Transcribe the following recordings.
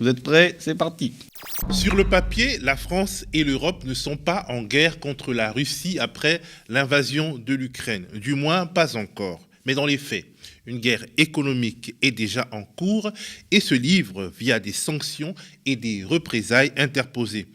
Vous êtes prêts? C'est parti. Sur le papier, la France et l'Europe ne sont pas en guerre contre la Russie après l'invasion de l'Ukraine. Du moins, pas encore. Mais dans les faits, une guerre économique est déjà en cours et se livre via des sanctions et des représailles interposées.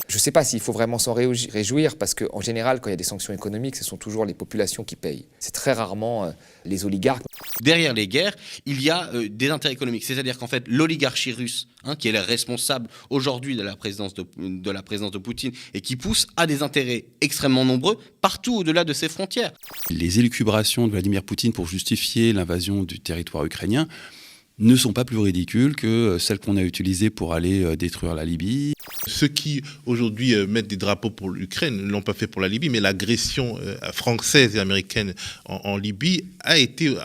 Je ne sais pas s'il faut vraiment s'en réjouir parce qu'en général, quand il y a des sanctions économiques, ce sont toujours les populations qui payent. C'est très rarement les oligarques. Derrière les guerres, il y a des intérêts économiques. C'est-à-dire qu'en fait, l'oligarchie russe, qui est la responsable aujourd'hui de la présidence de Poutine et qui pousse à des intérêts extrêmement nombreux partout au-delà de ses frontières. Les élucubrations de Vladimir Poutine pour justifier l'invasion du territoire ukrainien ne sont pas plus ridicules que celles qu'on a utilisées pour aller détruire la Libye. Ceux qui aujourd'hui mettent des drapeaux pour l'Ukraine ne l'ont pas fait pour la Libye, mais l'agression française et américaine en Libye a été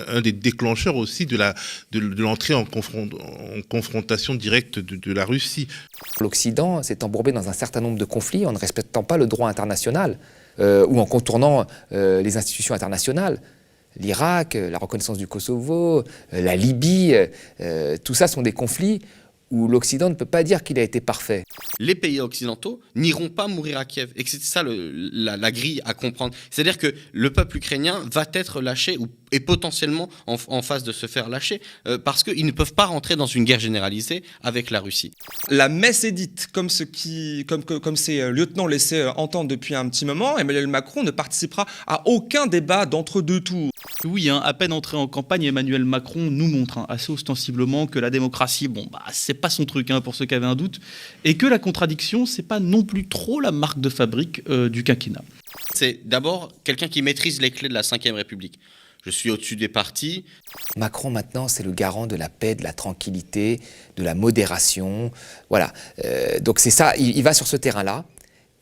un des déclencheurs aussi de l'entrée en confrontation directe de la Russie. L'Occident s'est embourbé dans un certain nombre de conflits en ne respectant pas le droit international ou en contournant les institutions internationales. L'Irak, la reconnaissance du Kosovo, la Libye, tout ça sont des conflits où l'Occident ne peut pas dire qu'il a été parfait. Les pays occidentaux n'iront pas mourir à Kiev. Et que c'est ça la grille à comprendre. C'est-à-dire que le peuple ukrainien va être lâché ou est potentiellement en phase de se faire lâcher parce qu'ils ne peuvent pas rentrer dans une guerre généralisée avec la Russie. La messe est dite, comme ces lieutenants laissaient entendre depuis un petit moment. Emmanuel Macron ne participera à aucun débat d'entre-deux tours. Oui, à peine entré en campagne, Emmanuel Macron nous montre assez ostensiblement que la démocratie, c'est pas son truc pour ceux qui avaient un doute, et que la contradiction, c'est pas non plus trop la marque de fabrique du quinquennat. C'est d'abord quelqu'un qui maîtrise les clés de la Ve République. Je suis au-dessus des partis. Macron, maintenant, c'est le garant de la paix, de la tranquillité, de la modération. Voilà. Donc c'est ça, il va sur ce terrain-là.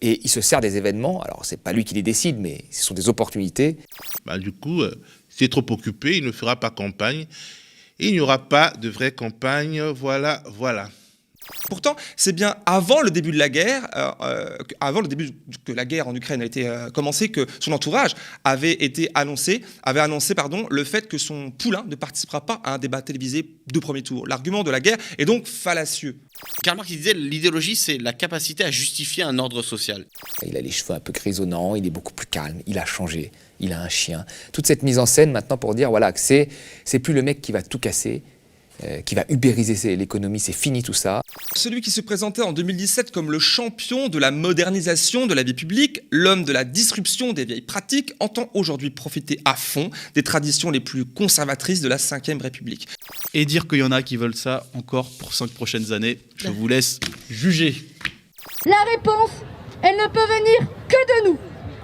Et il se sert des événements, alors c'est pas lui qui les décide, mais ce sont des opportunités. Du coup, s'il est trop occupé, il ne fera pas campagne. Et il n'y aura pas de vraie campagne, voilà. Pourtant, c'est bien avant le début de la guerre, que la guerre en Ukraine a été commencée, que son entourage avait annoncé le fait que son poulain ne participera pas à un débat télévisé de premier tour. L'argument de la guerre est donc fallacieux. Karl Marx disait l'idéologie, c'est la capacité à justifier un ordre social. Il a les cheveux un peu grisonnants, il est beaucoup plus calme, il a changé, il a un chien. Toute cette mise en scène maintenant pour dire que c'est plus le mec qui va tout casser, qui va ubériser l'économie, c'est fini tout ça. Celui qui se présentait en 2017 comme le champion de la modernisation de la vie publique, l'homme de la disruption des vieilles pratiques, entend aujourd'hui profiter à fond des traditions les plus conservatrices de la Ve République. Et dire qu'il y en a qui veulent ça encore pour 5 prochaines années, je vous laisse juger. La réponse, elle ne peut venir que de nous.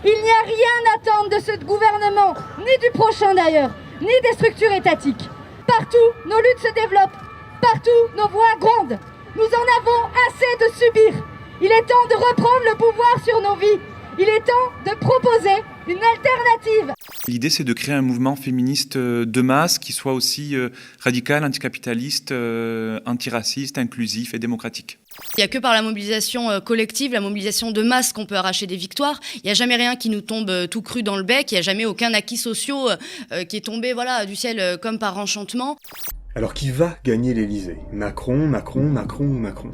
Il n'y a rien à attendre de ce gouvernement, ni du prochain d'ailleurs, ni des structures étatiques. Partout, nos luttes se développent. Partout, nos voix grondent. Nous en avons assez de subir. Il est temps de reprendre le pouvoir sur nos vies. Il est temps de proposer une alternative. L'idée, c'est de créer un mouvement féministe de masse qui soit aussi radical, anticapitaliste, antiraciste, inclusif et démocratique. Il n'y a que par la mobilisation collective, la mobilisation de masse qu'on peut arracher des victoires. Il n'y a jamais rien qui nous tombe tout cru dans le bec. Il n'y a jamais aucun acquis social qui est tombé du ciel comme par enchantement. Alors qui va gagner l'Élysée? Macron ou Macron?